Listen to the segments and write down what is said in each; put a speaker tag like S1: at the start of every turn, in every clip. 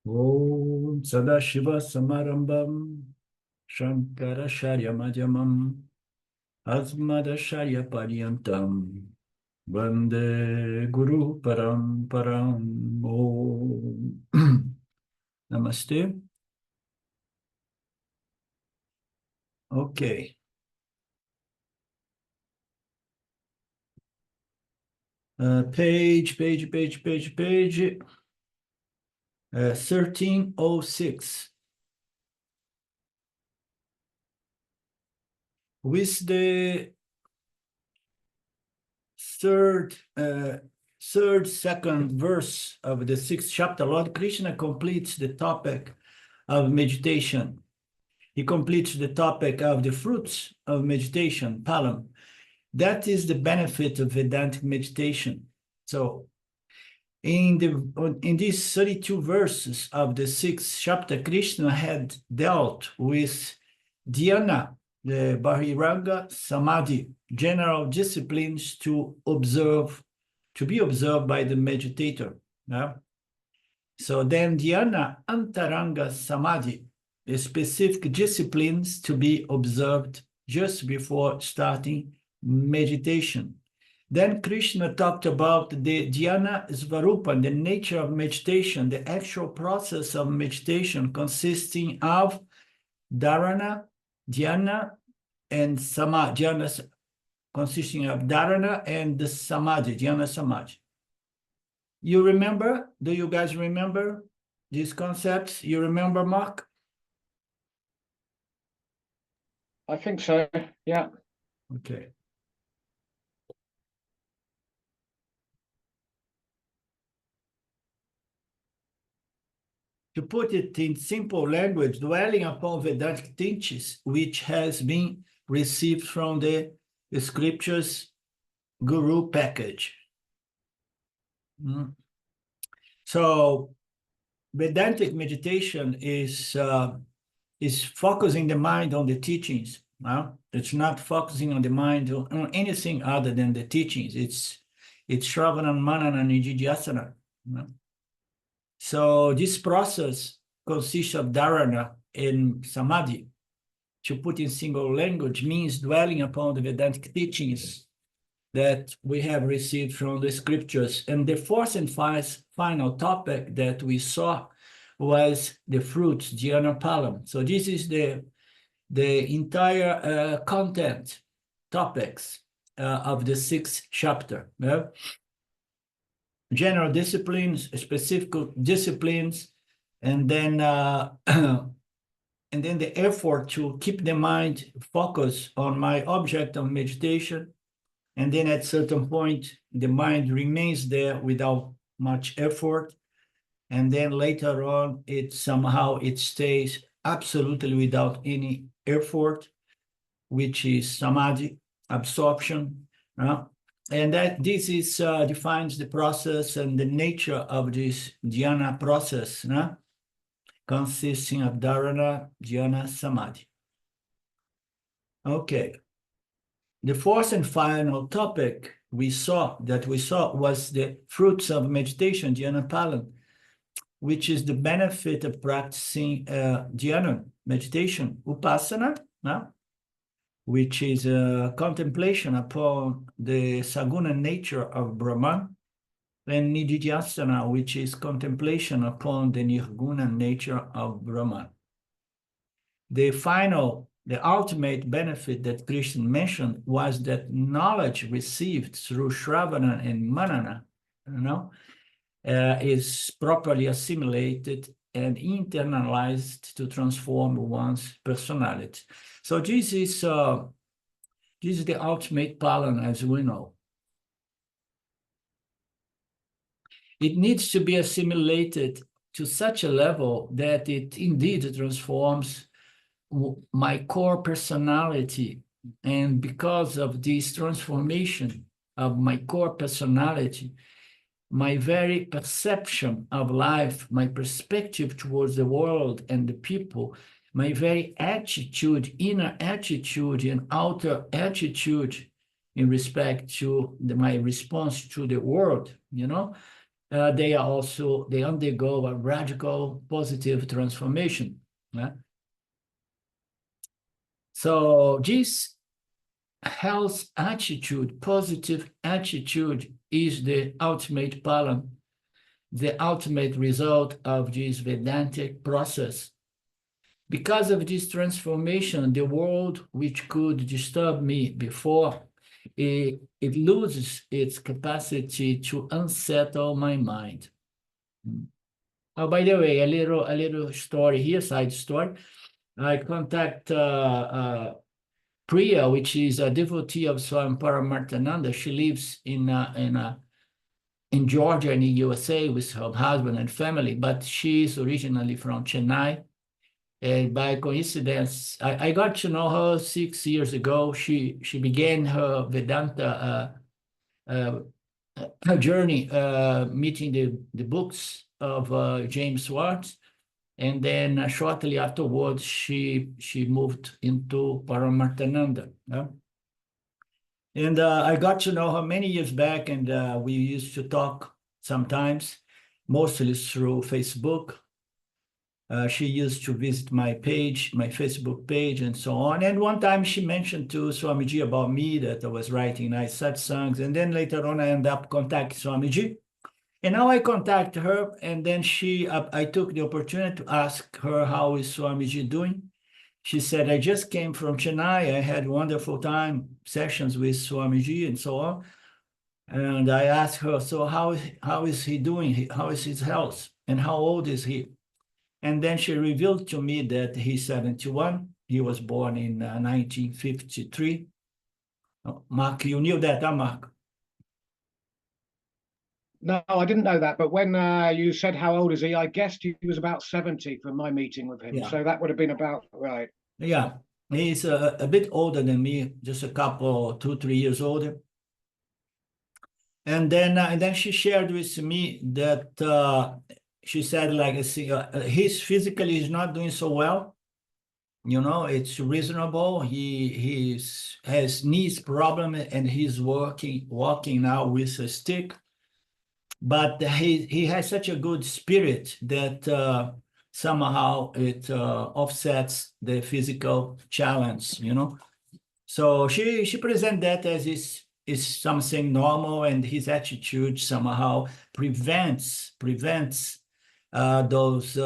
S1: Om Sadashiva Samarambam Shankaracharya Madhyamam Asmadacharya Paryantam Vande Guru Paramparam Om Namaste. Okay. Page 1306. With the second verse of the sixth chapter, Lord Krishna completes the topic of meditation. He completes the topic of the fruits of meditation, palam. That is the benefit of Vedantic meditation. So in these 32 verses of the sixth chapter, Krishna had dealt with dhyana, the Bahiranga Samadhi, general disciplines to be observed by the meditator. Yeah? So then dhyana antaranga samadhi, the specific disciplines to be observed just before starting meditation. Then Krishna talked about the dhyana svarupa, the nature of meditation, the actual process of meditation consisting of dharana, dhyana, and samadhi. Dhyana consisting of dharana and the samadhi, dhyana samadhi. You remember? Do you guys remember these concepts? You remember, Mark?
S2: I think so, yeah.
S1: Okay. To put it in simple language, dwelling upon Vedantic teachings, which has been received from the scriptures guru package. So Vedantic meditation is focusing the mind on the teachings. It's not focusing on the mind on anything other than the teachings. It's Shravana, Manana, and Nididhyasana. So this process consists of dharana and samadhi. To put in single language means dwelling upon the Vedantic teachings that we have received from the scriptures. And the fourth and final topic that we saw was the fruits, dhyana palam. So this is the entire content topics of the sixth chapter. General disciplines, specific disciplines, and then the effort to keep the mind focused on my object of meditation. And then at certain point, the mind remains there without much effort. And then later on, it stays absolutely without any effort, which is samadhi, absorption. And that this is defines the process and the nature of this dhyana process, consisting of dharana, dhyana, samadhi. Okay. The fourth and final topic we saw was the fruits of meditation, dhyana palam, which is the benefit of practicing dhyana, meditation, upasana, which is a contemplation upon the saguna nature of Brahman, and nididhyasana, which is contemplation upon the nirguna nature of Brahman. The ultimate benefit that Krishna mentioned was that knowledge received through Shravana and Manana, is properly assimilated and internalized to transform one's personality. So this is the ultimate palan, as we know. It needs to be assimilated to such a level that it indeed transforms my core personality. And because of this transformation of my core personality, my very perception of life, my perspective towards the world and the people, my very attitude, inner attitude and outer attitude in respect to my response to the world, they undergo a radical positive transformation. So this health attitude, positive attitude, is the ultimate palam, the ultimate result of this Vedantic process. Because of this transformation, the world which could disturb me before, it loses its capacity to unsettle my mind. Oh, by the way, a little story here, side story. I contact Priya, which is a devotee of Swami Paramarthananda. She lives in Georgia, in the USA, with her husband and family, but she is originally from Chennai. And by coincidence, I got to know her 6 years ago. She began her Vedanta her journey, meeting the books of James Swartz. And then shortly afterwards, she moved into Paramarthananda. And I got to know her many years back, and we used to talk sometimes, mostly through Facebook. She used to visit my page, my Facebook page, and so on. And one time she mentioned to Swamiji about me that I was writing nice satsangs. And then later on, I ended up contacting Swamiji. And now I contact her, and then I took the opportunity to ask her, how is Swamiji doing? She said, I just came from Chennai. I had wonderful time, sessions with Swamiji and so on. And I asked her, so how is he doing? How is his health? And how old is he? And then she revealed to me that he's 71. He was born in 1953. Oh, Mark, you knew that, huh, Mark?
S2: No, I didn't know that. But when you said how old is he, I guessed he was about 70 from my meeting with him.
S1: Yeah.
S2: So that would have been about right.
S1: Yeah, he's a bit older than me, just a couple, 2-3 years older. And then she shared with me that she said, like, he's physically is not doing so well. You know, it's reasonable. He has knees problem, and he's walking now with a stick. But he has such a good spirit that somehow it offsets the physical challenge, you know. So she presents that as is something normal, and his attitude somehow prevents those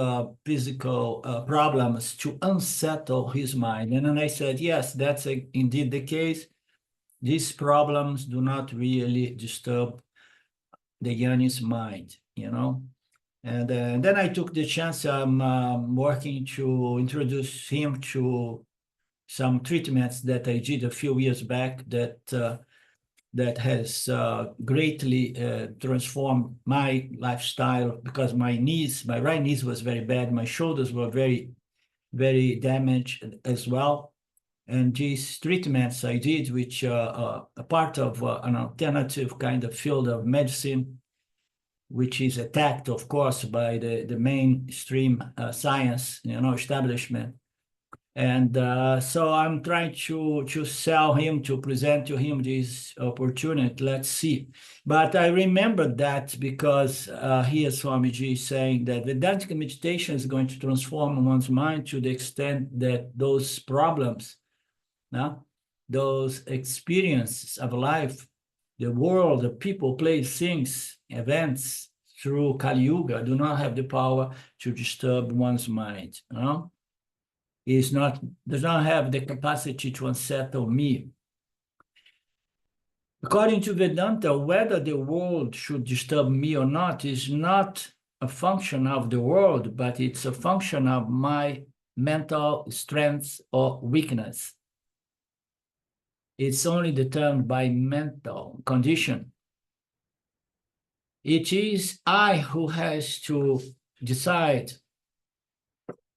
S1: physical problems to unsettle his mind. And then I said, yes, that's indeed the case. These problems do not really disturb the Yanni's mind, you know. And then I took the chance. I'm working to introduce him to some treatments that I did a few years back that has greatly transformed my lifestyle, because my right knees was very bad. My shoulders were very, very damaged as well. And these treatments I did, which are a part of an alternative kind of field of medicine, which is attacked, of course, by the mainstream science, you know, establishment. And so I'm trying to sell him, to present to him this opportunity. Let's see. But I remember that because here Swamiji is saying that Vedantic meditation is going to transform one's mind to the extent that those problems, those experiences of life, the world, the people, place, things, events through Kali Yuga do not have the power to disturb one's mind. Does not have the capacity to unsettle me. According to Vedanta, whether the world should disturb me or not is not a function of the world, but it's a function of my mental strength or weakness. It's only determined by mental condition. It is I who has to decide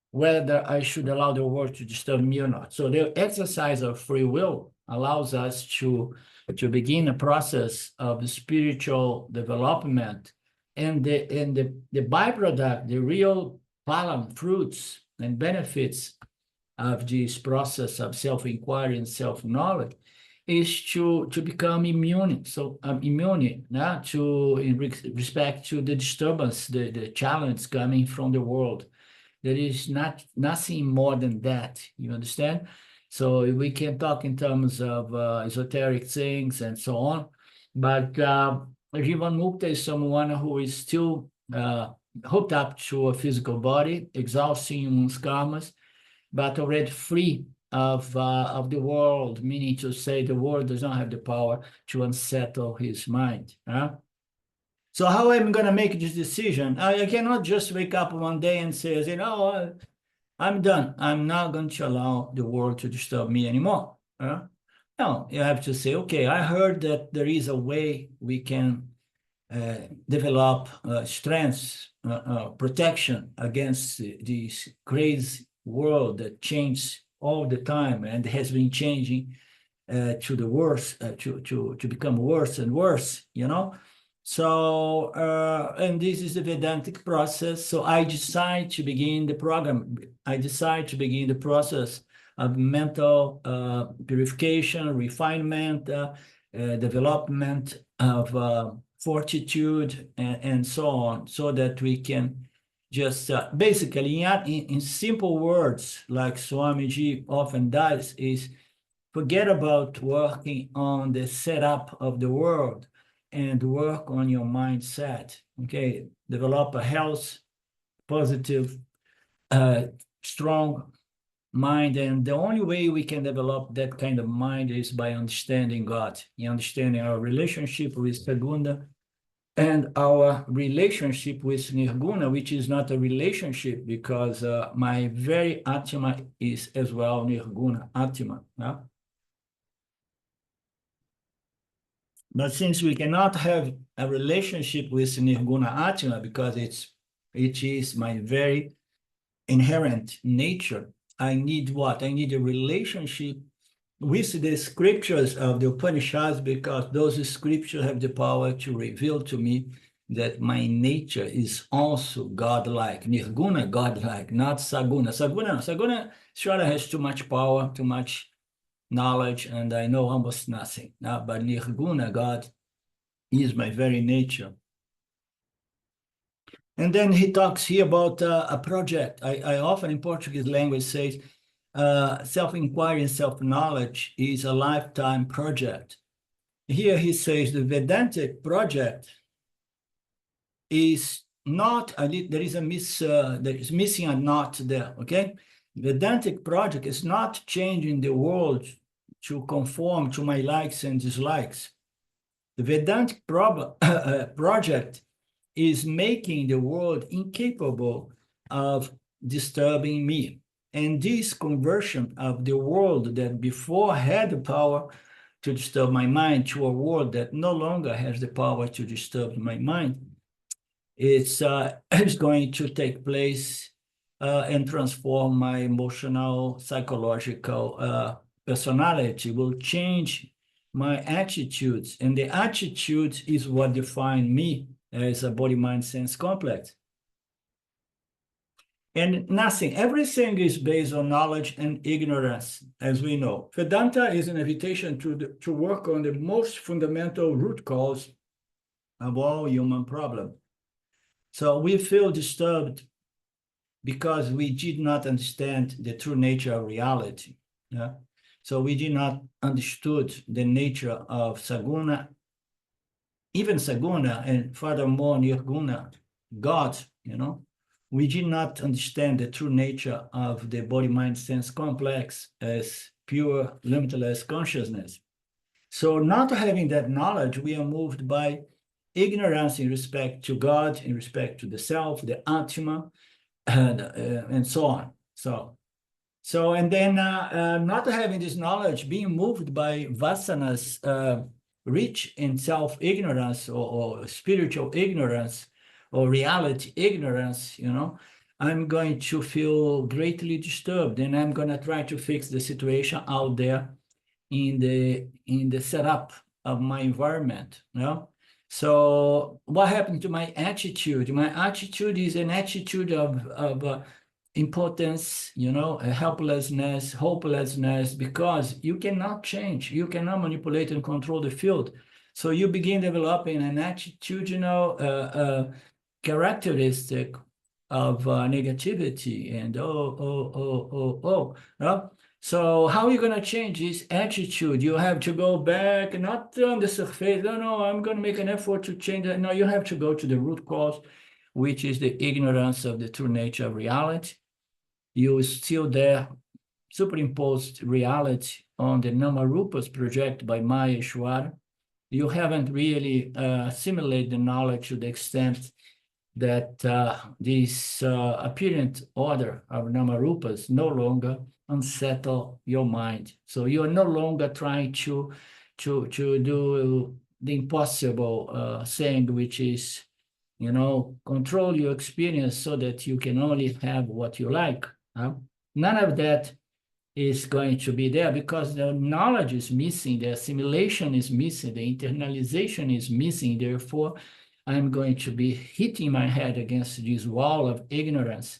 S1: whether I should allow the world to disturb me or not. So the exercise of free will allows us to begin a process of spiritual development, and the byproduct, the real palam, fruits and benefits of this process of self-inquiry and self-knowledge is to become immune. So I'm immune now in respect to the disturbance, the challenge coming from the world. There is nothing more than that. You understand? So we can talk in terms of esoteric things and so on, but Jivan Mukta is someone who is still hooked up to a physical body, exhausting one's karmas, but already free of the world, meaning to say the world does not have the power to unsettle his mind. So how am I going to make this decision? I cannot just wake up one day and say, I'm done. I'm not going to allow the world to disturb me anymore. No, you have to say, okay, I heard that there is a way we can develop strength, protection against this crazy world that changes all the time and has been changing to the worse, to become worse and worse, you know? So, and this is the Vedantic process. So I decide to begin the program. I decide to begin the process of mental purification, refinement, development of fortitude, and so on, so that we can just basically, in simple words, like Swamiji often does, is forget about working on the setup of the world and work on your mindset. Okay, develop a health, positive, strong mind, and the only way we can develop that kind of mind is by understanding God, understanding our relationship with Saguna and our relationship with Nirguna, which is not a relationship because my very Atma is as well Nirguna Atma. But since we cannot have a relationship with Nirguna Atma because it is my very inherent nature, I need what? I need a relationship with the scriptures of the Upanishads, because those scriptures have the power to reveal to me that my nature is also godlike, Nirguna, godlike, not Saguna. Saguna sure has too much power, too much knowledge, and I know almost nothing. But Nirguna, God, is my very nature. And then he talks here about a project. I often in Portuguese language say self-inquiry and self-knowledge is a lifetime project. Here he says the Vedantic project is not, there is missing a knot there, okay? Vedantic project is not changing the world to conform to my likes and dislikes. The Vedantic project is making the world incapable of disturbing me. And this conversion of the world that before had the power to disturb my mind to a world that no longer has the power to disturb my mind, it's going to take place and transform my emotional, psychological personality, will change my attitudes. And the attitude is what defines me as a body, mind, sense complex. And nothing, everything is based on knowledge and ignorance, as we know. Vedanta is an invitation to work on the most fundamental root cause of all human problems. So we feel disturbed because we did not understand the true nature of reality. Yeah? So we did not understood the nature of Saguna, even Saguna, and furthermore Nirguna, God, you know. We did not understand the true nature of the body, mind, sense complex as pure, limitless consciousness. So not having that knowledge, we are moved by ignorance in respect to God, in respect to the self, the Atma, and so on. So and then not having this knowledge, being moved by vasanas, rich in self-ignorance or spiritual ignorance or reality ignorance, you know, I'm going to feel greatly disturbed, and I'm going to try to fix the situation out there in the setup of my environment, you know? So what happened to my attitude? My attitude is an attitude of impotence, a helplessness, hopelessness, because you cannot change, you cannot manipulate and control the field. So you begin developing an attitudinal characteristic of negativity and no? So how are you going to change this attitude? You have to go back, not on the surface. No, I'm going to make an effort to change that. No, you have to go to the root cause, which is the ignorance of the true nature of reality. You still there, superimposed reality on the Namarupas projected by Maya Ishwara. You haven't really assimilated the knowledge to the extent that this apparent order of Namarupas no longer unsettle your mind. So you are no longer trying to do the impossible thing, which is, control your experience so that you can only have what you like. None of that is going to be there because the knowledge is missing, the assimilation is missing, the internalization is missing. Therefore, I'm going to be hitting my head against this wall of ignorance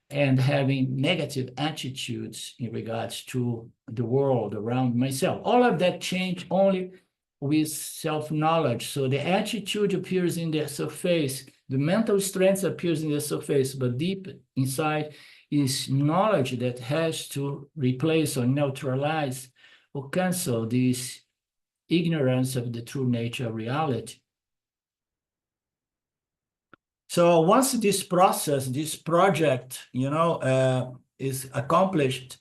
S1: and having negative attitudes in regards to the world around myself. All of that change only with self-knowledge. So the attitude appears in the surface, the mental strength appears in the surface, but deep inside is knowledge that has to replace or neutralize or cancel this ignorance of the true nature of reality. So once this process, this project, is accomplished,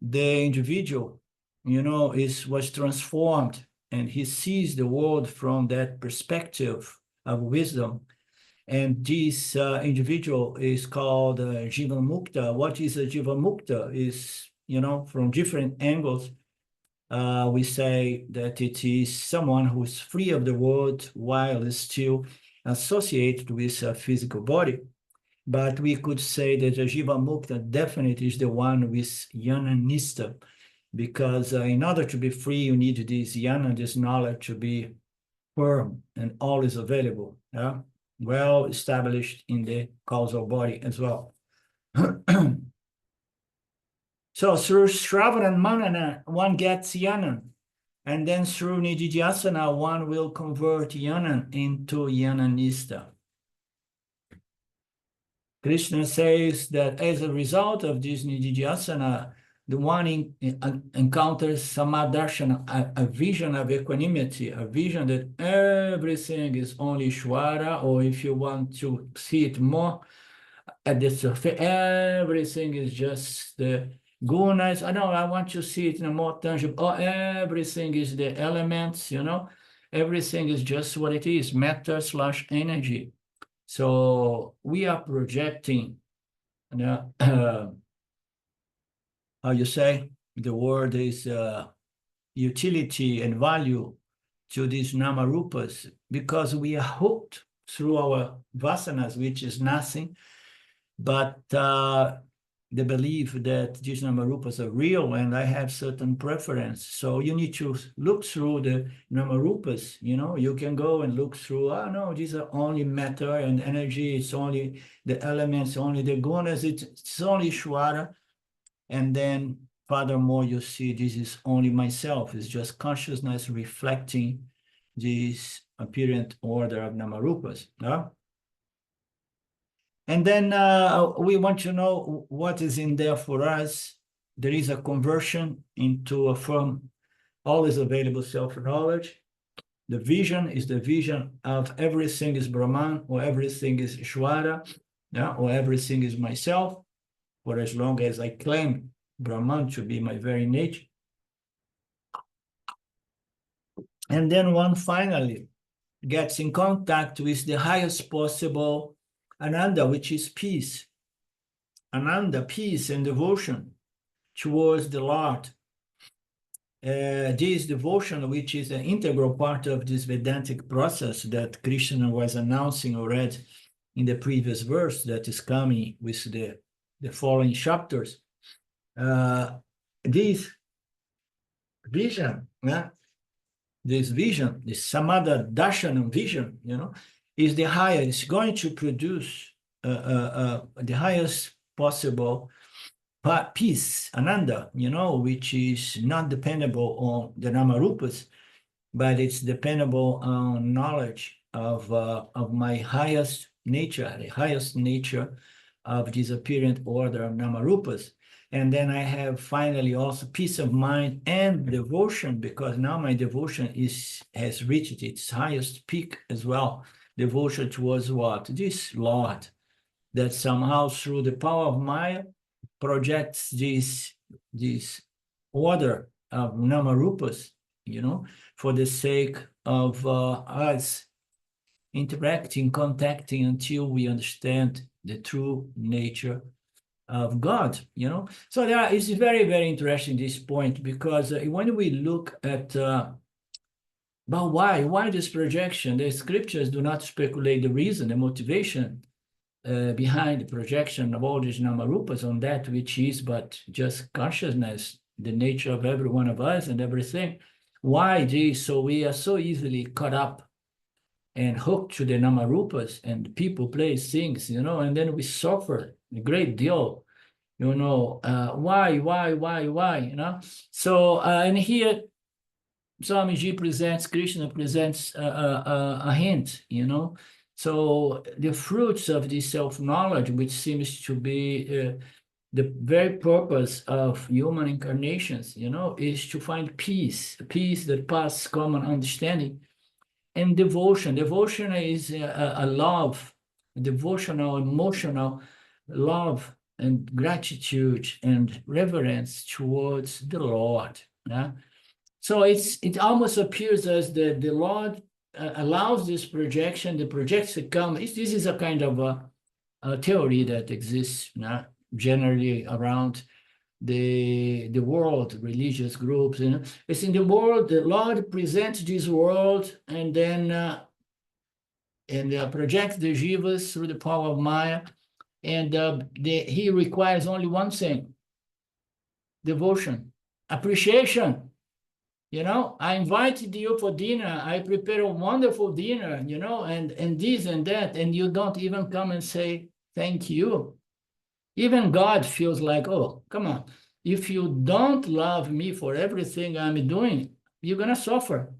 S1: the individual, was transformed, and he sees the world from that perspective of wisdom. And this individual is called Jiva Mukta. What is a Jiva Mukta is, from different angles, we say that it is someone who is free of the world while is still associated with a physical body. But we could say that a Jiva Mukta definitely is the one with Jnana Nistha, because in order to be free, you need this Jnana, this knowledge to be firm and always available, well established in the causal body as well. So through Shravana and Manana, one gets Jnana. And then through Nididhyasana, one will convert Jnana into Jnana Nistha. Krishna says that as a result of this Nididhyasana, the one encounters Samadarshana, a vision of equanimity, a vision that everything is only Ishvara, or if you want to see it more at the surface, everything is just the gunas. I want to see it in a more tangible. Everything is the elements, everything is just what it is, matter/energy. So we are projecting, how you say, the word is utility and value to these Namarupas, because we are hooked through our vasanas, which is nothing but the belief that these Namarupas are real and I have certain preference. So you need to look through the Namarupas, you can go and look through, no, these are only matter and energy, it's only the elements, only the gunas, it's only Ishvara. And then furthermore, you see this is only myself, it's just consciousness reflecting this apparent order of Namarupas. And then we want to know what is in there for us. There is a conversion into a firm, always available self-knowledge. The vision is the vision of everything is Brahman, or everything is Ishvara, or everything is myself, for as long as I claim Brahman to be my very nature. And then one finally gets in contact with the highest possible Ananda, which is peace. Ananda, peace and devotion towards the Lord. This devotion, which is an integral part of this Vedantic process that Krishna was announcing already in the previous verse that is coming with the following chapters. This vision, this Samadha Darshanam vision, is the highest, it's going to produce the highest possible peace, ananda, which is not dependable on the namarupas, but it's dependable on knowledge of my highest nature, the highest nature of this apparent order of namarupas. And then I have finally also peace of mind and devotion, because now my devotion has reached its highest peak as well. Devotion towards what? This Lord, that somehow through the power of Maya projects this order of namarupas, for the sake of us interacting, contacting until we understand the true nature of God, So it's very, very interesting, this point, because when we look at but why this projection? The scriptures do not speculate the reason, the motivation behind the projection of all these namarupas on that which is but just consciousness, the nature of every one of us and everything. Why this? So we are so easily caught up and hooked to the namarupas and people, place, things, and then we suffer a great deal. Why? So, and here, Swamiji Krishna presents a hint, So the fruits of this self-knowledge, which seems to be the very purpose of human incarnations, is to find peace that passes common understanding, and devotion. Devotion is a love, devotional, emotional love and gratitude and reverence towards the Lord. Yeah? So it almost appears as the Lord allows this projection, the projects come. This is a kind of a theory that exists generally around the world, religious groups. It's in the world, the Lord presents this world and then projects the jivas through the power of Maya, and he requires only one thing: devotion, appreciation. I invited you for dinner. I prepare a wonderful dinner, and this and that, and you don't even come and say thank you. Even God feels like, oh, come on. If you don't love me for everything I'm doing, you're going to suffer.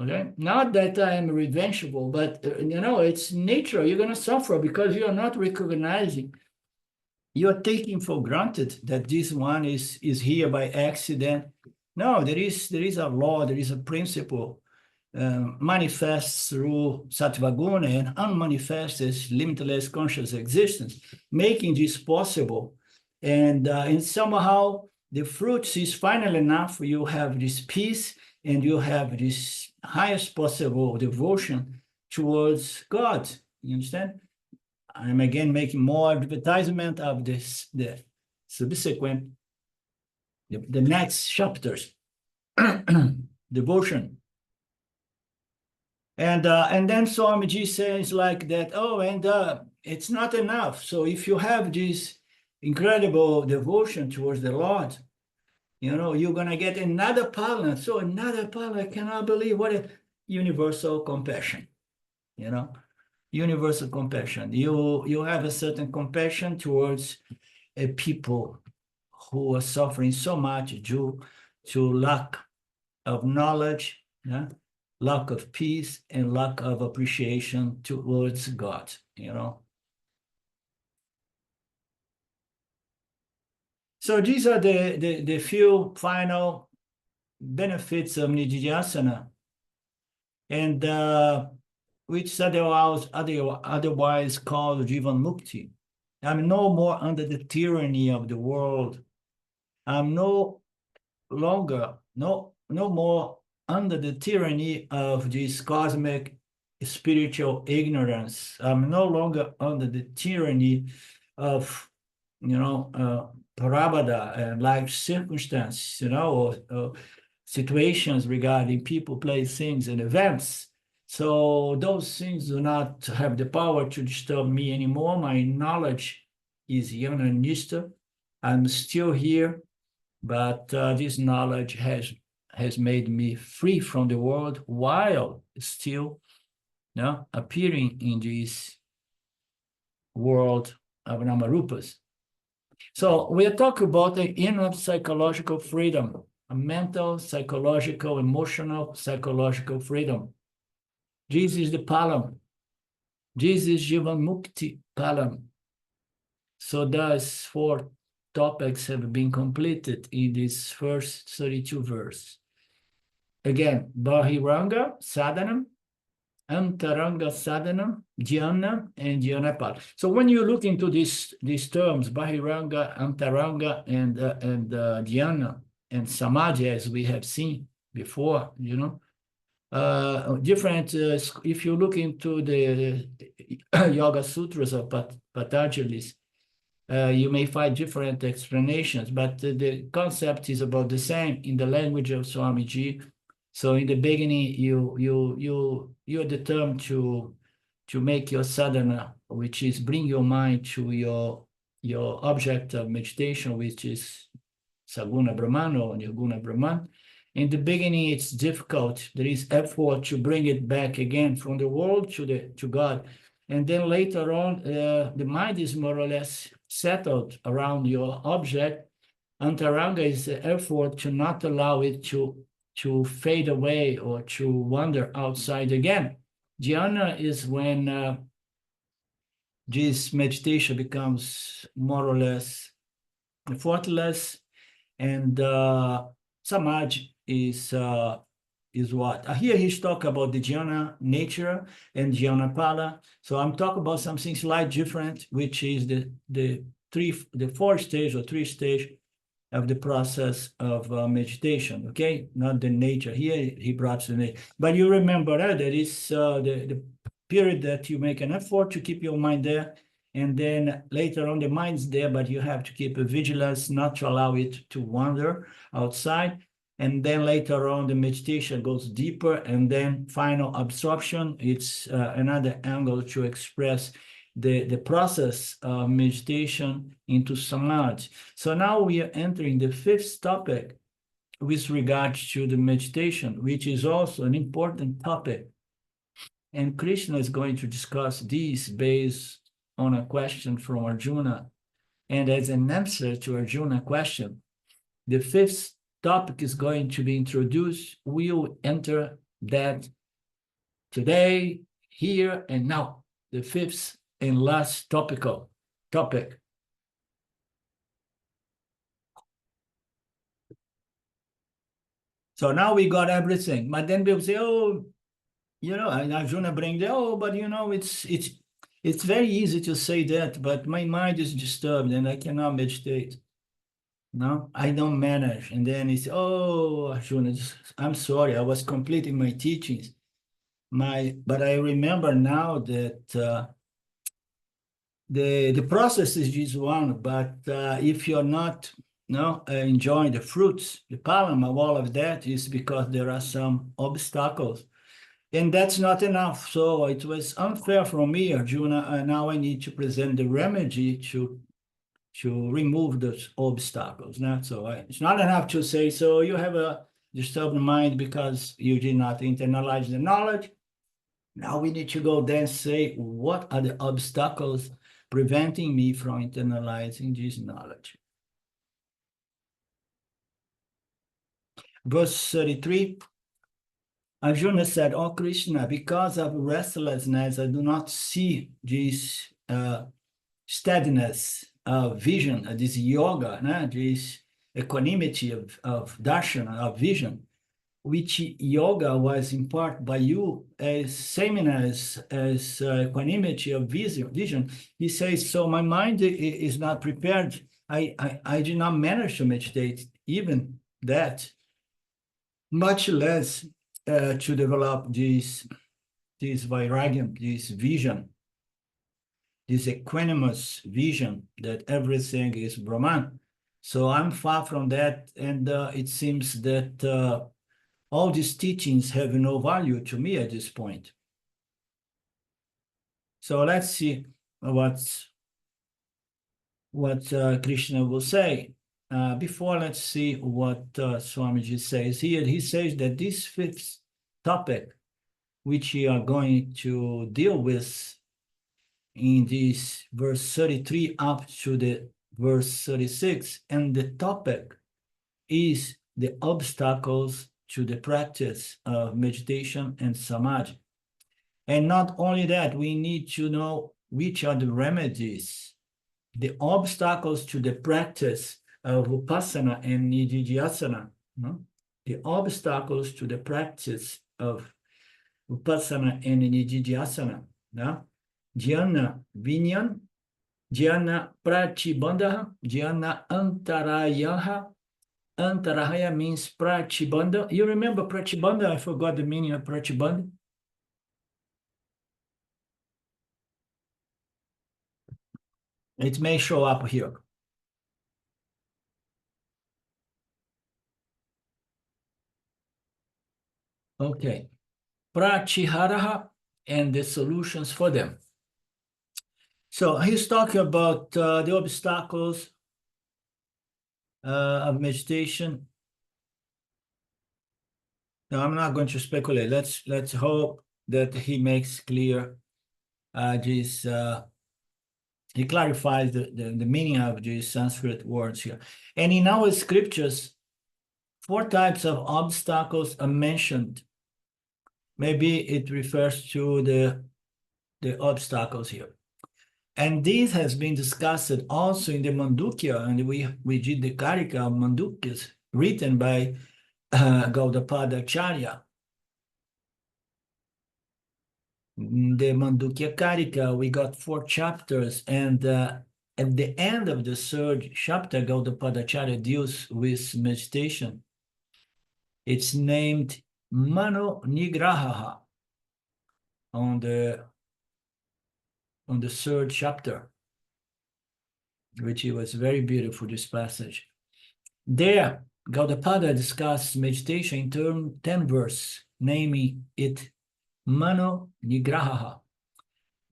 S1: Okay? Not that I am revengeful, but, it's nature. You're going to suffer because you're not recognizing. You're taking for granted that this one is here by accident. No, there is a law, there is a principle manifests through sattva guna and unmanifests as limitless conscious existence, making this possible. And somehow the fruits is final enough. You have this peace and you have this highest possible devotion towards God. You understand? I'm again making more advertisement of this, the subsequent, the next chapters, devotion. And then Swamiji says like that, oh, and it's not enough. So if you have this incredible devotion towards the Lord, you're going to get another pala. So another pala, I cannot believe what a universal compassion, universal compassion. You have a certain compassion towards a people who are suffering so much due to lack of knowledge, lack of peace, and lack of appreciation towards God, So these are the few final benefits of Nididhyasana, and which otherwise called Jivan Mukti. I'm no more under the tyranny of the world. I'm no more under the tyranny of this cosmic spiritual ignorance. I'm no longer under the tyranny of, prarabdha and life circumstances, or situations regarding people, place, things, and events. So those things do not have the power to disturb me anymore. My knowledge is yana nishta. I'm still here, but this knowledge has made me free from the world while still appearing in this world of namarupas. So we are talking about the inner psychological freedom, a mental, psychological, emotional, psychological freedom. This is the palam. This is Jivan Mukti palam. So thus 4 topics have been completed in this first 32 verse. Again, Bahiranga Sadhanam, Antaranga Sadhanam, Dhyana, and Dhyanapala. So when you look into these terms, Bahiranga, Antaranga, and Dhyana, and Samadhi, as we have seen before, you know, different, if you look into the Yoga Sutras of Patanjali's, you may find different explanations, but the concept is about the same in the language of Swamiji. So in the beginning, you're determined to make your sadhana, which is bring your mind to your object of meditation, which is Saguna Brahman or Nirguna Brahman. In the beginning, it's difficult. There is effort to bring it back again from the world to God. And then later on, the mind is more or less settled around your object. Antaranga is the effort to not allow it to fade away or to wander outside again. Dhyana is when this meditation becomes more or less effortless, and Samadhi is what? Here he's talking about the jhana nature and jhana pala. So I'm talking about something slightly different, which is the 4 stage or 3 stage of the process of meditation, okay? Not the nature. Here he brought the nature. But you remember that is the period that you make an effort to keep your mind there, and then later on the mind's there, but you have to keep a vigilance not to allow it to wander outside. And then later on the meditation goes deeper, and then final absorption. It's another angle to express the process of meditation into samadhi. So now we are entering the 5th topic with regard to the meditation, which is also an important topic. And Krishna is going to discuss these based on a question from Arjuna. And as an answer to Arjuna's question, the 5th topic is going to be introduced. We'll enter that today, here, and now. The 5th and last topic. So now we got everything. But then people say, oh, you know, and Arjuna bring the, oh, but you know, it's very easy to say that, but my mind is disturbed and I cannot meditate. No, I don't manage. And then he said, oh, Arjuna, I'm sorry, I was completing my teachings. But I remember now that the process is just one, but if you're not enjoying the fruits, the palam of all of that is because there are some obstacles. And that's not enough. So it was unfair from me, Arjuna, and now I need to present the remedy to remove those obstacles. So it's not enough to say, so you have a disturbed mind because you did not internalize the knowledge. Now we need to go then say, what are the obstacles preventing me from internalizing this knowledge? Verse 33, Arjuna said, oh Krishna, because of restlessness, I do not see this steadiness of vision, this yoga, this equanimity of darshan, of vision, which yoga was imparted by you as sameness, as equanimity of vision. He says, so my mind is not prepared. I did not manage to meditate even that, much less to develop this vairagya, this vision, this equanimous vision that everything is Brahman. So I'm far from that, and it seems that all these teachings have no value to me at this point. So let's see what Krishna will say. Before, let's see what Swamiji says here. He says that this 5th topic, which we are going to deal with in this verse 33 up to the verse 36, and the topic is the obstacles to the practice of meditation and samadhi. And not only that, we need to know which are the remedies, the obstacles to the practice of Vipassana and Nididhyasana. No? The obstacles to the practice of Vipassana and Nididhyasana. No? Dhyana Vinyan, Dhyana Pratibandha, Dhyana Antarayaha. Antarahaya means Pratibandha. You remember Pratibandha? I forgot the meaning of Pratibandha. It may show up here. Okay. Pratiharaha and the solutions for them. So he's talking about the obstacles of meditation. No, I'm not going to speculate. Let's hope that he makes clear this. He clarifies the meaning of these Sanskrit words here. And in our scriptures, 4 types of obstacles are mentioned. Maybe it refers to the obstacles here. And this has been discussed also in the Mandukya, and we did the Karika of Mandukyas, written by Gaudapada Acharya. In the Mandukya Karika, we got 4 chapters, and at the end of the 3rd chapter, Gaudapada Acharya deals with meditation. It's named Mano Nigraha on the 3rd chapter, which was very beautiful, this passage. There, Gaudapada discusses meditation in 10 verses, naming it Mano Nigraha,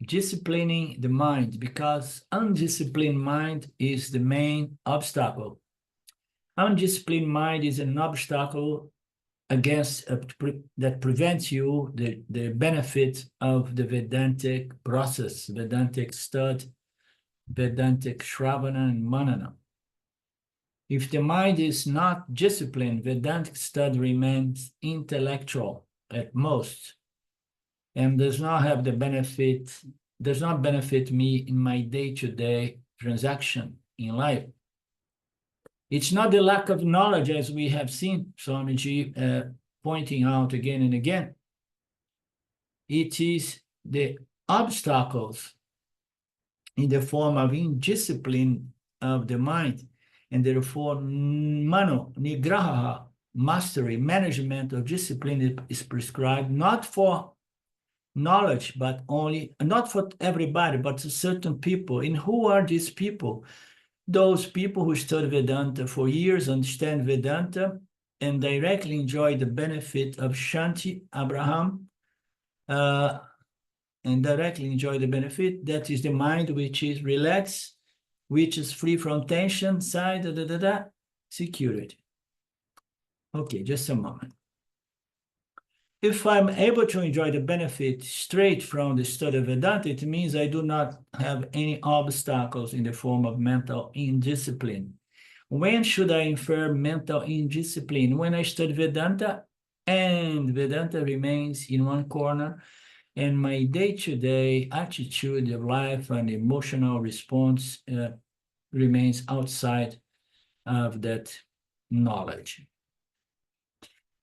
S1: disciplining the mind, because undisciplined mind is the main obstacle. Undisciplined mind is an obstacle against that prevents you the benefit of the Vedantic process, Vedantic study, Vedantic Shravana and Manana. If the mind is not disciplined, Vedantic study remains intellectual at most, and does not benefit me in my day-to-day transaction in life. It's not the lack of knowledge, as we have seen Swamiji pointing out again and again. It is the obstacles in the form of indiscipline of the mind, and therefore mano, nigraha, mastery, management of discipline is prescribed, not for knowledge, but only, not for everybody, but to certain people. And who are these people? Those people who study Vedanta for years, understand Vedanta, and directly enjoy the benefit of Shanti, Abraham, and directly enjoy the benefit. That is the mind which is relaxed, which is free from tension, security. Okay, just a moment. If I'm able to enjoy the benefit straight from the study of Vedanta, it means I do not have any obstacles in the form of mental indiscipline. When should I infer mental indiscipline? When I study Vedanta and Vedanta remains in one corner, and my day-to-day attitude of life and emotional response remains outside of that knowledge.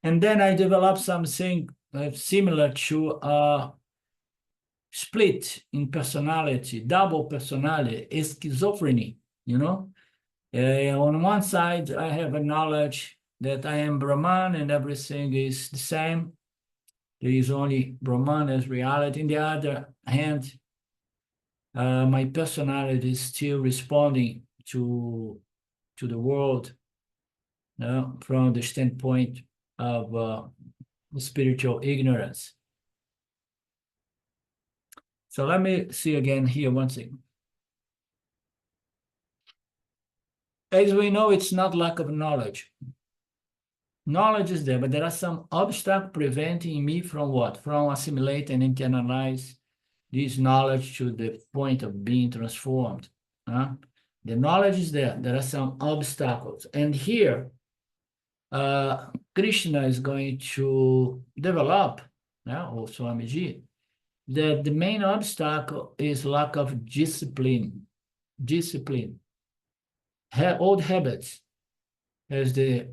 S1: And then I developed something similar to split in personality, double personality, schizophrenia, you know? On one side, I have a knowledge that I am Brahman and everything is the same. There is only Brahman as reality. On the other hand, my personality is still responding to the world from the standpoint of spiritual ignorance. So let me see again here one thing. As we know, it's not lack of knowledge. Knowledge is there, but there are some obstacles preventing me from what? From assimilate and internalize this knowledge to the point of being transformed. The knowledge is there. There are some obstacles. And here, Krishna is going to develop, or Swamiji, that the main obstacle is lack of discipline. Discipline. Old habits, as the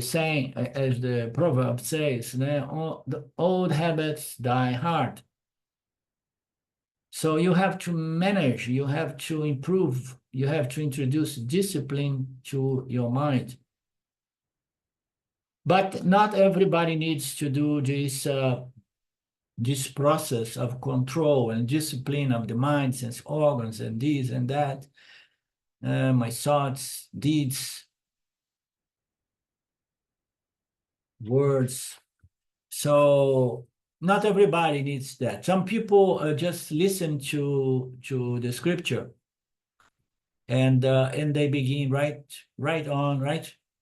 S1: saying, as the proverb says, the old habits die hard. So you have to manage, you have to improve, you have to introduce discipline to your mind. But not everybody needs to do this process of control and discipline of the mind, sense organs, and this and that, my thoughts, deeds, words. So not everybody needs that. Some people just listen to the scripture, and they begin right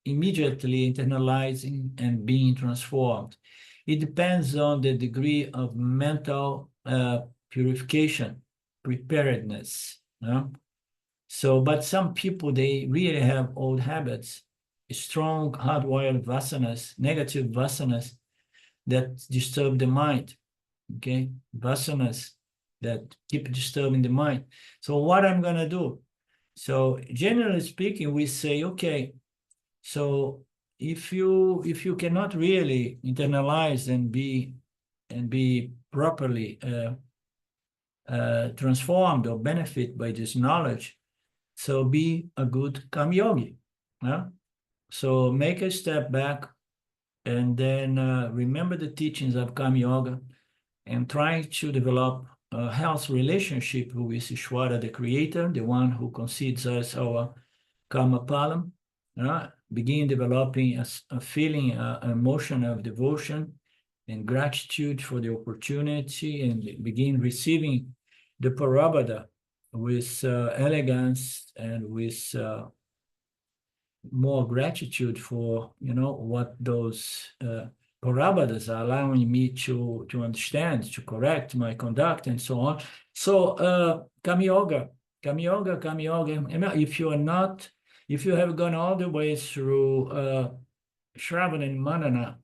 S1: immediately internalizing and being transformed. It depends on the degree of mental purification, preparedness. So, but some people, they really have old habits, strong hardwired vasanas, negative vasanas that disturb the mind, okay? Vasanas that keep disturbing the mind. So what I'm gonna do? So generally speaking, we say, okay, so if you cannot really internalize and be properly transformed or benefit by this knowledge, so be a good Karma yogi. So make a step back and then remember the teachings of Karma Yoga and try to develop a healthy relationship with Ishwara, the creator, the one who concedes us our karma palam. Begin developing a feeling, an emotion of devotion and gratitude for the opportunity, and begin receiving the parabada with elegance and with more gratitude for what those parabadas are allowing me to understand, to correct my conduct, and so on. So Karma Yoga. If you have gone all the way through Shravana and Manana,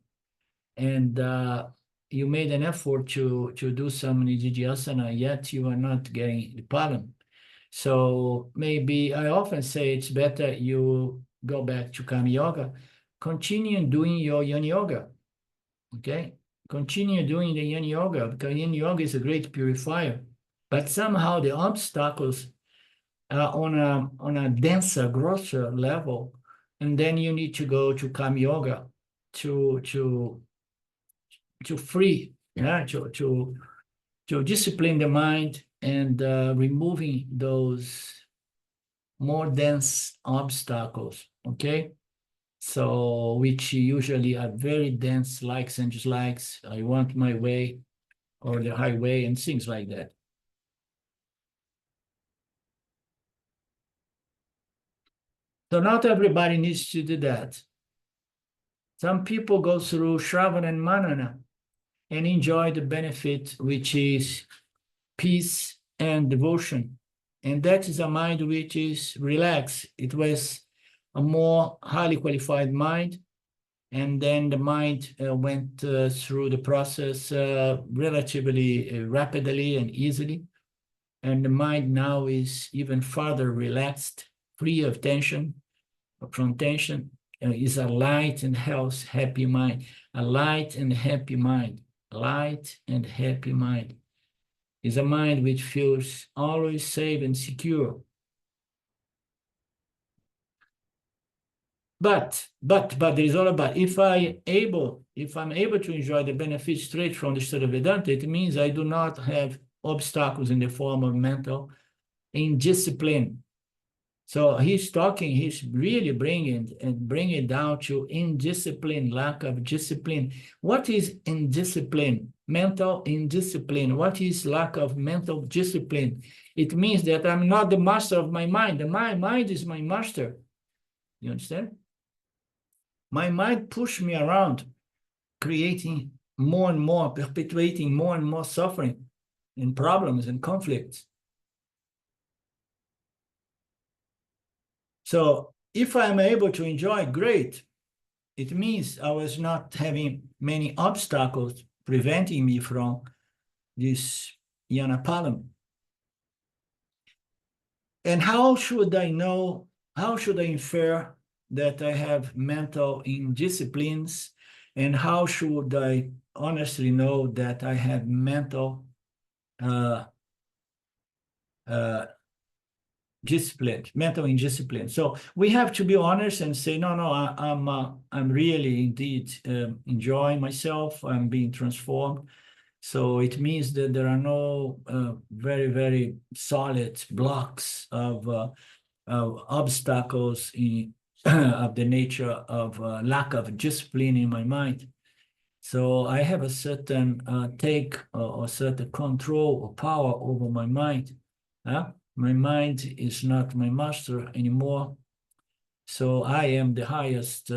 S1: and you made an effort to do some Nididhyasana, yet you are not getting the palam. So maybe I often say it's better you go back to Karma Yoga, continue doing your Yana Yoga, okay? Continue doing the Yana Yoga, because Yana Yoga is a great purifier. But somehow the obstacles are on a denser, grosser level, and then you need to go to Karma Yoga to free, to discipline the mind and removing those more dense obstacles, okay? So, which usually are very dense, likes and dislikes. I want my way, or the highway, and things like that. So not everybody needs to do that. Some people go through Shravana and Manana and enjoy the benefit, which is peace and devotion. And that is a mind which is relaxed. It was a more highly qualified mind. And then the mind went through the process relatively rapidly and easily. And the mind now is even further relaxed, free of tension, from tension, is a light and health, happy mind. A light and happy mind. Light and happy mind is a mind which feels always safe and secure. But there is all about, if I'm able to enjoy the benefits straight from the study of Vedanta, it means I do not have obstacles in the form of mental indiscipline. So he's really bringing it down to indiscipline, lack of discipline. What is indiscipline? Mental indiscipline. What is lack of mental discipline? It means that I'm not the master of my mind. My mind is my master. You understand? My mind pushed me around, creating more and more, perpetuating more and more suffering and problems and conflicts. So if I'm able to enjoy, great. It means I was not having many obstacles preventing me from this Yanapalam. And how should I know, how should I infer that I have mental indisciplines? And how should I honestly know that I have mental uh, uh, discipline, mental indiscipline? So we have to be honest and say, no, no, I'm really indeed enjoying myself. I'm being transformed. So it means that there are no very, very solid blocks of obstacles in of the nature of lack of discipline in my mind. So I have a certain take or certain control or power over my mind. My mind is not my master anymore. So I am the highest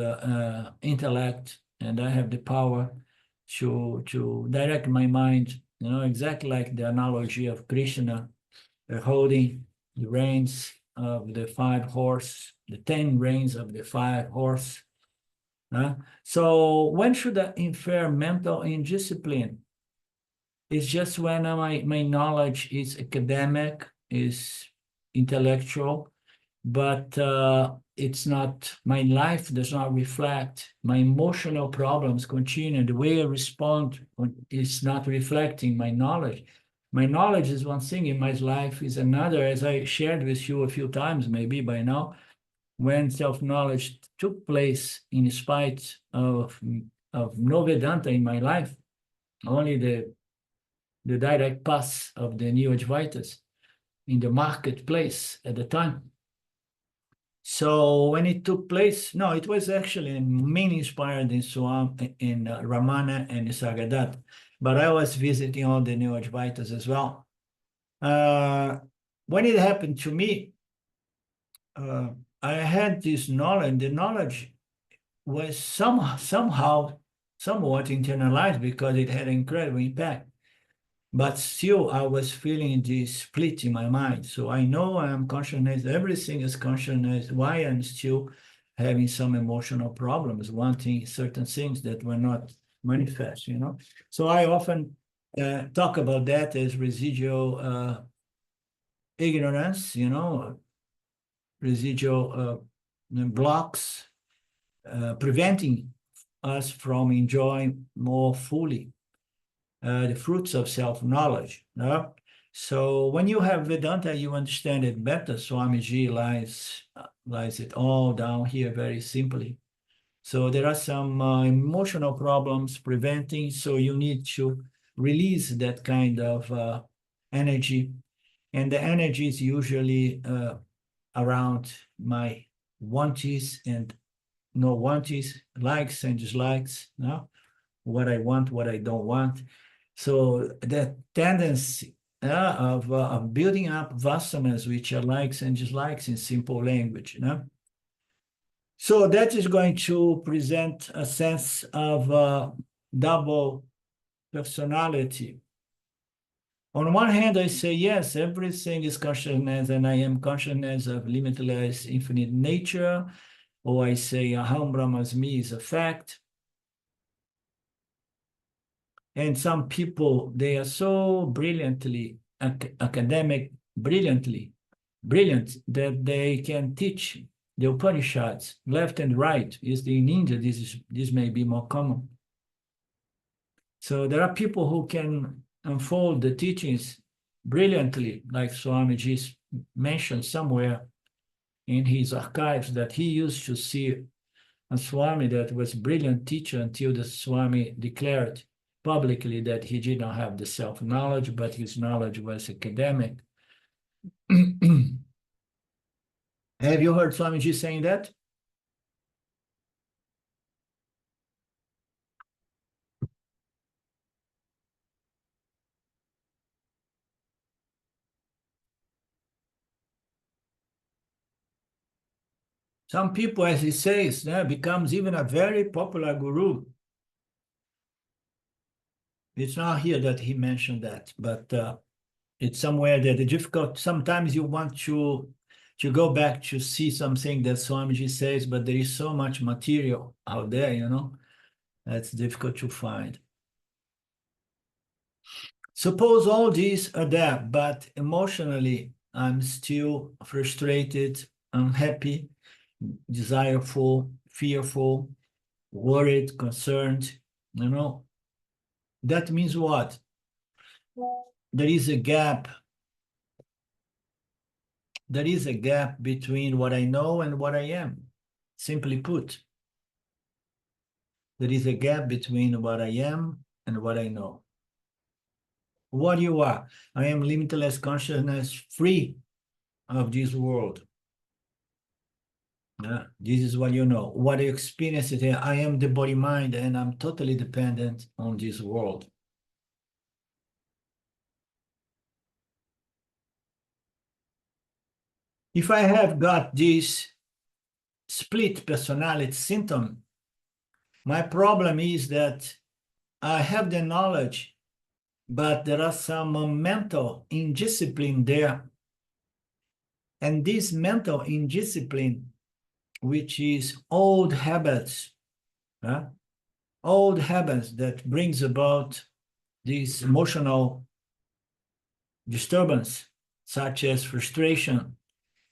S1: intellect, and I have the power to direct my mind. You know, exactly like the analogy of Krishna holding the reins of the 5 horse, the 10 reins of the 5 horse. So when should I infer mental indiscipline? It's just when my knowledge is academic, is intellectual, but it's not, my life does not reflect, my emotional problems continue, the way I respond is not reflecting my knowledge. My knowledge is one thing, in my life is another, as I shared with you a few times, maybe by now, when self-knowledge took place in spite of no Vedanta in my life, only the direct path of the New Advaitas in the marketplace at the time. So when it took place, no, it was actually mainly inspired in Ramana and Nisargadatta, but I was visiting all the New Advaitas as well. When it happened to me, I had this knowledge. The knowledge was somewhat internalized because it had incredible impact. But still, I was feeling this split in my mind. So I know I'm consciousness, everything is consciousness. Why I'm still having some emotional problems, wanting certain things that were not manifest, you know? So I often talk about that as residual ignorance, you know, residual blocks preventing us from enjoying more fully the fruits of self-knowledge. No? So when you have Vedanta, you understand it better. Swamiji lies it all down here very simply. So there are some emotional problems preventing, so you need to release that kind of energy. And the energy is usually around my wanties and no wanties, likes and dislikes, no? What I want, what I don't want. So that tendency of building up vasanas, which are likes and dislikes in simple language, you know? So that is going to present a sense of double personality. On one hand, I say, yes, everything is consciousness, and I am consciousness of limitless infinite nature, or I say Aham Brahmasmi is a fact. And some people, they are so brilliantly, brilliant, that they can teach the Upanishads left and right. In India, this may be more common. So there are people who can unfold the teachings brilliantly, like Swamiji mentioned somewhere in his archives that he used to see a Swami that was a brilliant teacher until the Swami declared publicly that he did not have the self-knowledge, but his knowledge was academic. Have you heard Swamiji saying that? Some people, as he says, becomes even a very popular guru. It's not here that he mentioned that, but it's somewhere that the difficult, sometimes you want to to go back to see something that Swamiji says, but there is so much material out there, you know, that's difficult to find. Suppose all these are there, but emotionally, I'm still frustrated, unhappy, desireful, fearful, worried, concerned, you know. That means what? There is a gap. There is a gap between what I know and what I am. Simply put, there is a gap between what I am and what I know. What you are. I am limitless consciousness, free of this world. This is what you know. What you experience it, I am the body mind and I'm totally dependent on this world. If I have got this split personality symptom, my problem is that I have the knowledge, but there are some mental indiscipline there. And this mental indiscipline, which is old habits that brings about this emotional disturbance, such as frustration.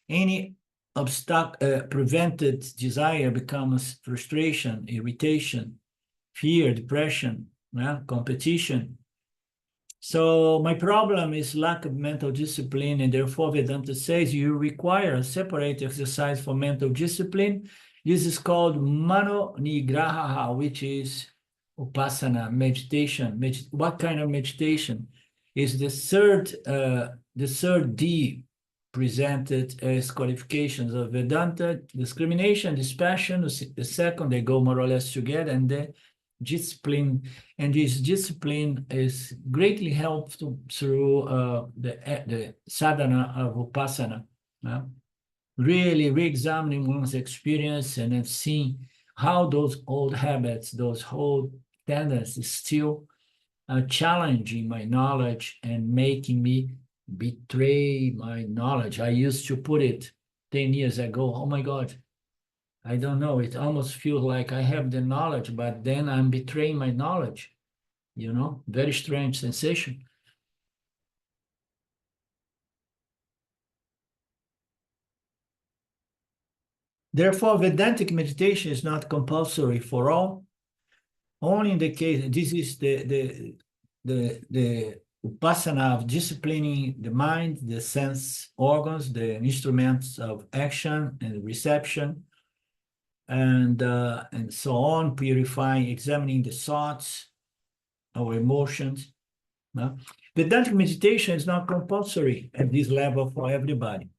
S1: Any prevented desire becomes frustration, irritation, fear, depression, competition. So my problem is lack of mental discipline, and therefore Vedanta says you require a separate exercise for mental discipline. This is called mano nigraha, which is upasana, meditation. What kind of meditation? Is the third D presented as qualifications of Vedanta: discrimination, dispassion. The second, they go more or less together, and the discipline. And this discipline is greatly helped through the sadhana of upasana. Really re-examining one's experience and then seeing how those old habits, those old tendencies still challenging my knowledge and making me betray my knowledge. I used to put it 10 years ago, oh my God, I don't know, it almost feels like I have the knowledge, but then I'm betraying my knowledge, you know, very strange sensation. Therefore, Vedantic meditation is not compulsory for all. Only in the case, this is the upasana of disciplining the mind, the sense organs, the instruments of action and reception, and so on, purifying, examining the thoughts, our emotions. Vedantic meditation is not compulsory at this level for everybody.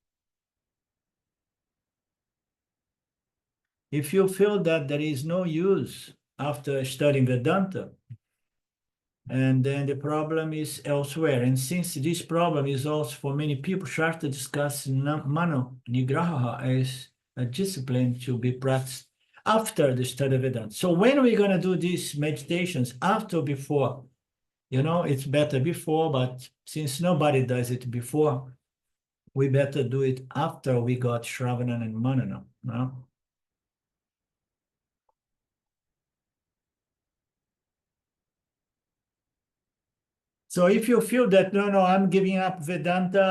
S1: If you feel that there is no use after studying Vedanta, and then the problem is elsewhere. And since this problem is also for many people, Shastra discusses mano nigraha as a discipline to be practiced after the study of Vedanta. So when are we going to do these meditations, after or before? You know, it's better before, but since nobody does it before, we better do it after we got Shravana and Manana. No? So if you feel that, no, I'm giving up Vedanta,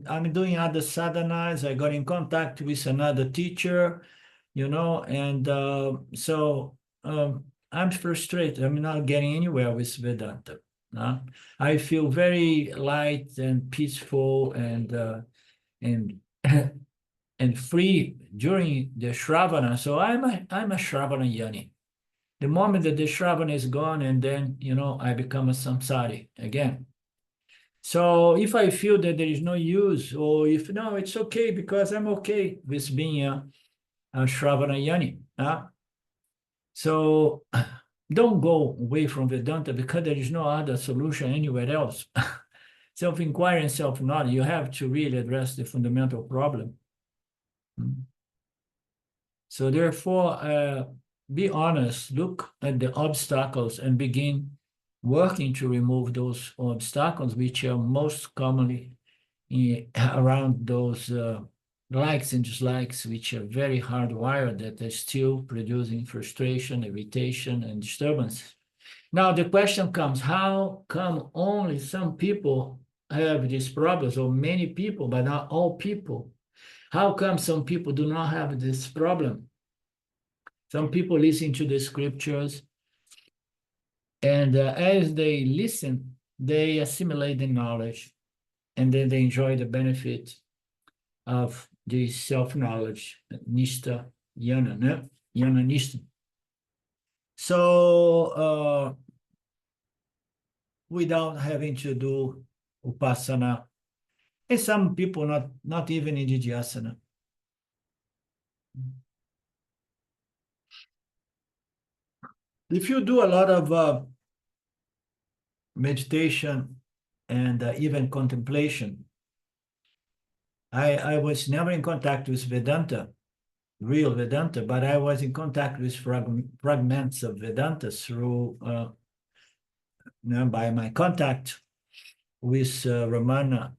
S1: I'm doing other sadhanas, I got in contact with another teacher, you know, and I'm frustrated. I'm not getting anywhere with Vedanta. No? I feel very light and peaceful and and free during the Shravana. So I'm a Shravana yani. The moment that the Shravana is gone, and then, you know, I become a samsari again. So if I feel that there is no use, or if no, it's okay because I'm okay with being a Shravana yani. So don't go away from Vedanta because there is no other solution anywhere else. Self-inquiry and self-knowledge, you have to really address the fundamental problem. So therefore, be honest, look at the obstacles and begin working to remove those obstacles, which are most commonly around those likes and dislikes, which are very hardwired, that are still producing frustration, irritation, and disturbance. Now the question comes, how come only some people have these problems, or many people, but not all people? How come some people do not have this problem? Some people listen to the scriptures, and as they listen, they assimilate the knowledge, and then they enjoy the benefit of the self-knowledge, nishta, jnana, né? Jnana nishta. So without having to do upasana, and some people not even in Dhyasana. If you do a lot of meditation and even contemplation, I was never in contact with Vedanta, real Vedanta, but I was in contact with fragments of Vedanta through by my contact with Ramana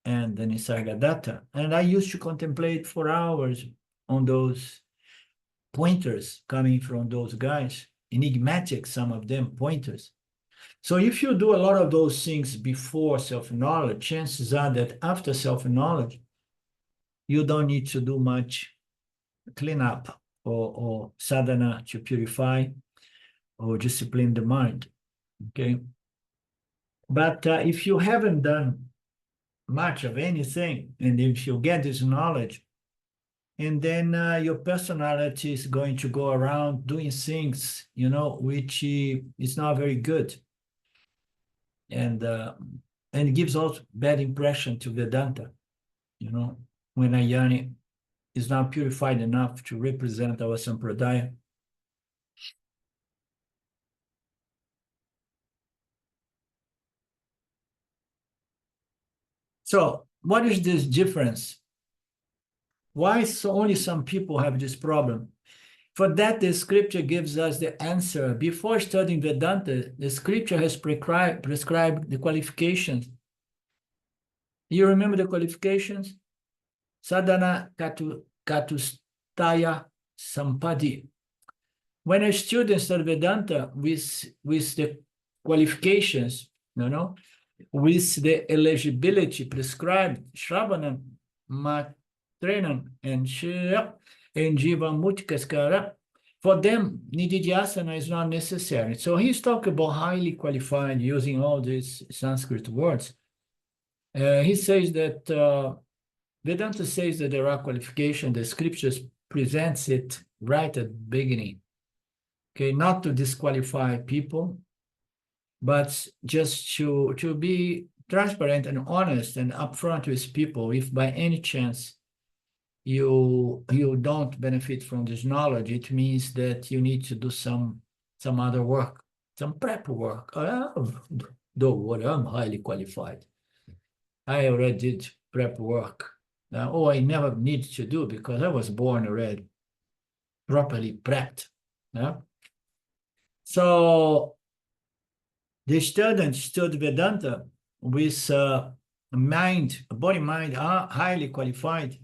S1: and the Nisargadatta. And I used to contemplate for hours on those pointers coming from those guys, enigmatic, some of them pointers. So if you do a lot of those things before self-knowledge, chances are that after self-knowledge, you don't need to do much cleanup or sadhana to purify or discipline the mind, okay? But if you haven't done much of anything, and if you get this knowledge, and then your personality is going to go around doing things, which is not very good, and gives also bad impression to Vedanta, when a yoni is not purified enough to represent our sampradaya. So what is this difference? Why only some people have this problem? For that, the scripture gives us the answer. Before studying Vedanta, the scripture has prescribed the qualifications. You remember the qualifications? Sadhana katustaya sampadi. When a student studies Vedanta with the qualifications, with the eligibility prescribed, Shravanam, Matrenam, and Jiva Mutikaskara, for them, Nididhyasana is not necessary. So he's talking about highly qualified, using all these Sanskrit words. He says that Vedanta says that there are qualifications. The scriptures presents it right at the beginning. Okay, not to disqualify people, but just to be transparent and honest and upfront with people. If by any chance you don't benefit from this knowledge, it means that you need to do some other work, some prep work. I'm highly qualified. I already did prep work. I never need to do because I was born already properly prepped. So the student studied Vedanta with body, mind are highly qualified.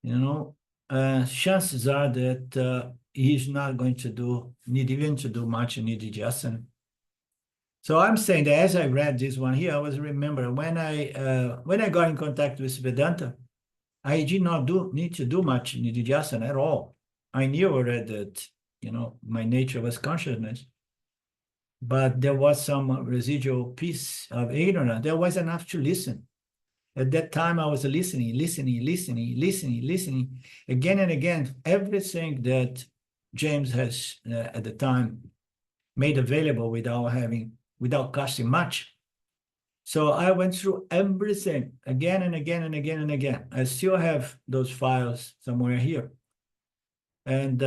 S1: Chances are that he's not going to need even to do much in Nididhyasana. So I'm saying that as I read this one here, I was remembering when I got in contact with Vedanta, I did not need to do much Nididhyasana at all. I knew already that, my nature was consciousness, but there was some residual piece of ignorance. There was enough to listen. At that time, I was listening, again and again, everything that James has at the time made available without costing much. So I went through everything again and again and again and again. I still have those files somewhere here. And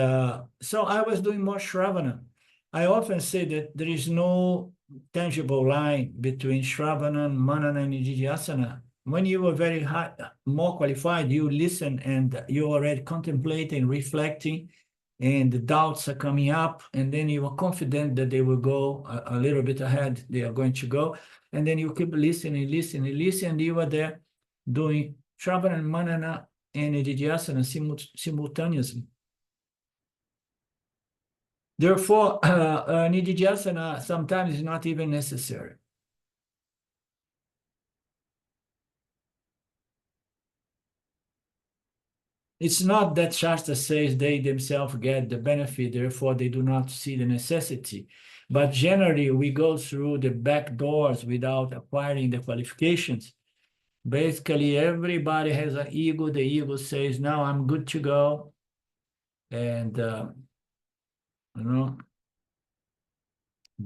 S1: so I was doing more Shravana. I often say that there is no tangible line between Shravana, Manana, and Nididhyasana. When you are more qualified, you listen and you're already contemplating, reflecting, and the doubts are coming up, and then you are confident that they will go a little bit ahead, they are going to go, and then you keep listening, and you are there doing Shravana, Manana, and Nididhyasana simultaneously. Therefore, Nididhyasana sometimes is not even necessary. It's not that Shastra says they themselves get the benefit, therefore they do not see the necessity. But generally, we go through the back doors without acquiring the qualifications. Basically, everybody has an ego. The ego says, "No, I'm good to go," and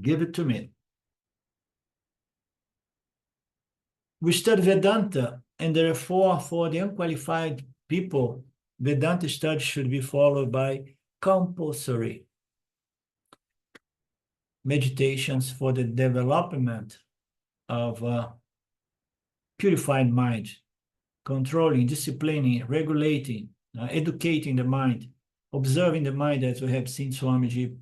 S1: give it to me. We study Vedanta, and therefore, for the unqualified people, Vedanta study should be followed by compulsory meditations for the development of a purified mind, controlling, disciplining, regulating, educating the mind, observing the mind, as we have seen Swamiji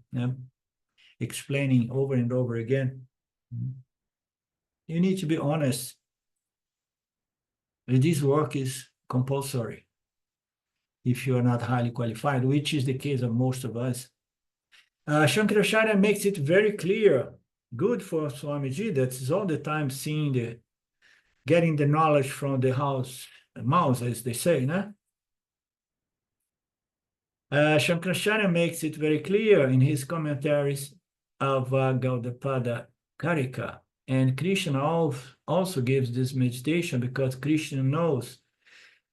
S1: explaining over and over again. You need to be honest. This work is compulsory if you are not highly qualified, which is the case of most of us. Shankaracharya makes it very clear, good for Swamiji, that is all the time seeing getting the knowledge from the mouse, as they say, no? Shankaracharya makes it very clear in his commentaries of Gaudapada Karika. And Krishna also gives this meditation because Krishna knows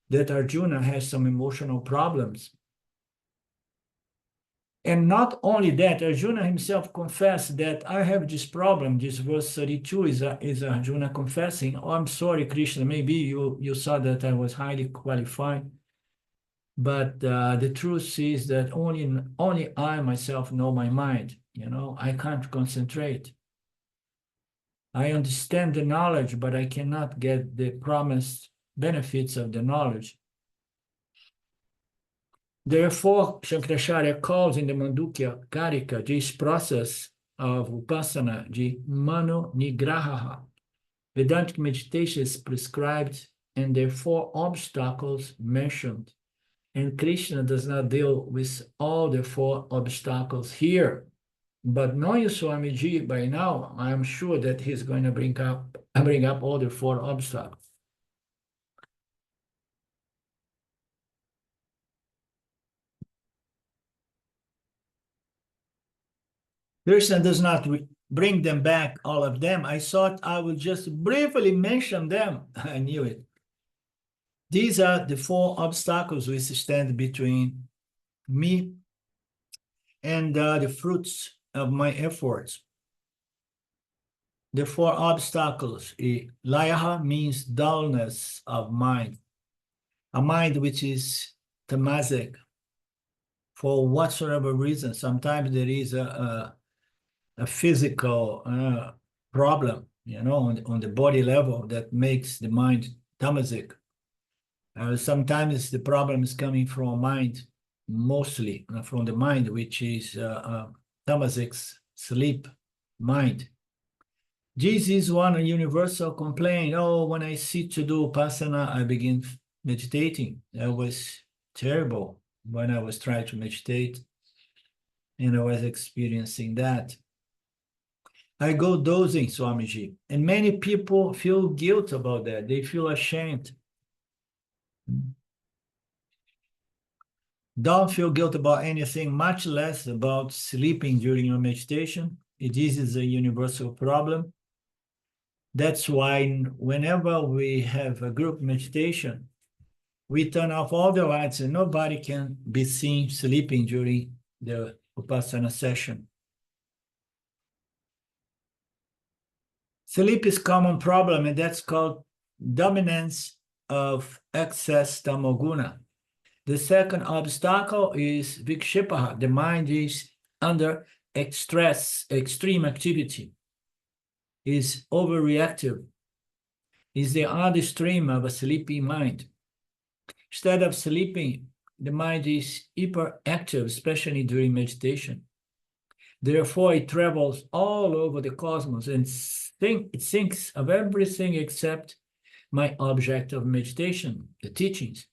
S1: that Arjuna has some emotional problems. And not only that, Arjuna himself confessed that I have this problem. This verse 32 is Arjuna confessing, "Oh, I'm sorry, Krishna, maybe you saw that I was highly qualified. But the truth is that only I myself know my mind. I can't concentrate. I understand the knowledge, but I cannot get the promised benefits of the knowledge." Therefore, Shankaracharya calls in the Mandukya Karika this process of Upasana de Mano Nigraha. Vedantic meditation is prescribed, and there are 4 obstacles mentioned. And Krishna does not deal with all the 4 obstacles here. But knowing Swamiji by now, I am sure that he's going to bring up all the 4 obstacles. Krishna does not bring them back, all of them. I thought I would just briefly mention them. I knew it. These are the 4 obstacles which stand between me and the fruits of my efforts. The 4 obstacles. Layaha means dullness of mind. A mind which is tamasic for whatsoever reason. Sometimes there is a physical problem, on the body level that makes the mind tamasic. Sometimes the problem is coming from mind, mostly from the mind, which is tamasic sleep mind. This is one universal complaint. Oh, when I sit to do Upasana, I begin meditating. That was terrible when I was trying to meditate, and I was experiencing that. I go dozing, Swamiji, and many people feel guilt about that. They feel ashamed. Don't feel guilt about anything, much less about sleeping during your meditation. This is a universal problem. That's why whenever we have a group meditation, we turn off all the lights and nobody can be seen sleeping during the Upasana session. Sleep is a common problem, and that's called dominance of excess tamoguna. The second obstacle is vikshipaha. The mind is under stress, extreme activity, is overreactive, is the other extreme of a sleepy mind. Instead of sleeping, the mind is hyperactive, especially during meditation. Therefore, it travels all over the cosmos and it thinks of everything except my object of meditation, the teachings.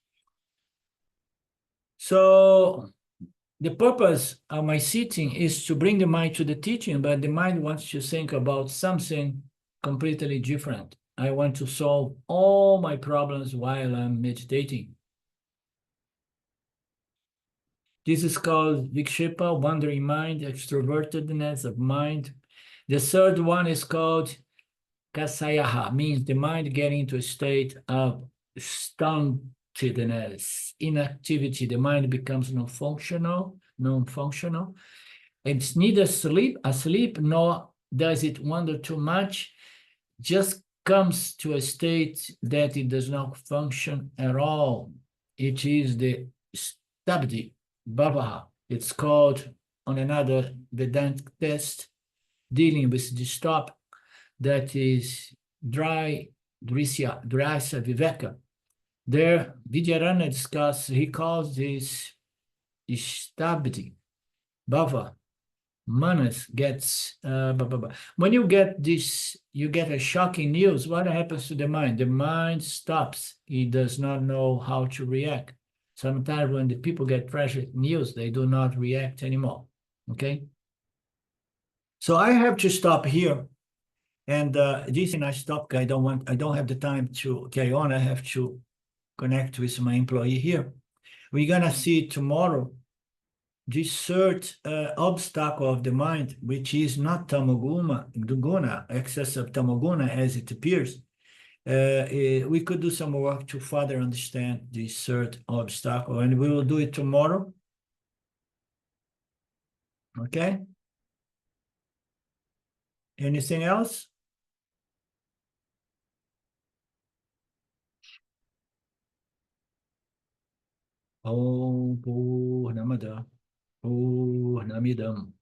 S1: So the purpose of my sitting is to bring the mind to the teaching, but the mind wants to think about something completely different. I want to solve all my problems while I'm meditating. This is called vikshepa, wandering mind, extrovertedness of mind. The third one is called kasayaha, means the mind getting into a state of stuntedness, inactivity. The mind becomes non-functional. It's neither asleep, nor does it wander too much, just comes to a state that it does not function at all. It is the stabdi, bhavaha. It's called on another Vedanta test, dealing with this topic, that is drasya viveka. There, Vidyarana he calls this stabdi, bhava. Manas gets, when you get this, you get a shocking news, what happens to the mind? The mind stops. It does not know how to react. Sometimes when the people get tragic news, they do not react anymore, okay? So I have to stop here. And this is I stop. I don't have the time to carry on. I have to connect with my employee here. We're gonna see tomorrow this third obstacle of the mind, which is not tamoguna, excess of tamoguna as it appears. We could do some work to further understand this third obstacle, and we will do it tomorrow. Okay? Anything else? Om Purnamada Purnamidam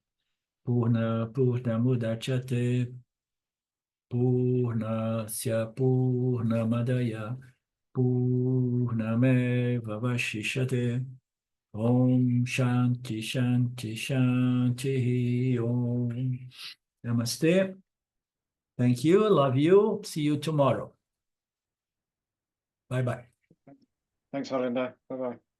S1: Purnamudachyate Purnasya Purnamadaya Purnameva Vashishate. Om Shanti Shanti Shanti Om. Namaste. Thank you. Love you. See you tomorrow. Bye-bye.
S2: Thanks, Holinder. Bye-bye.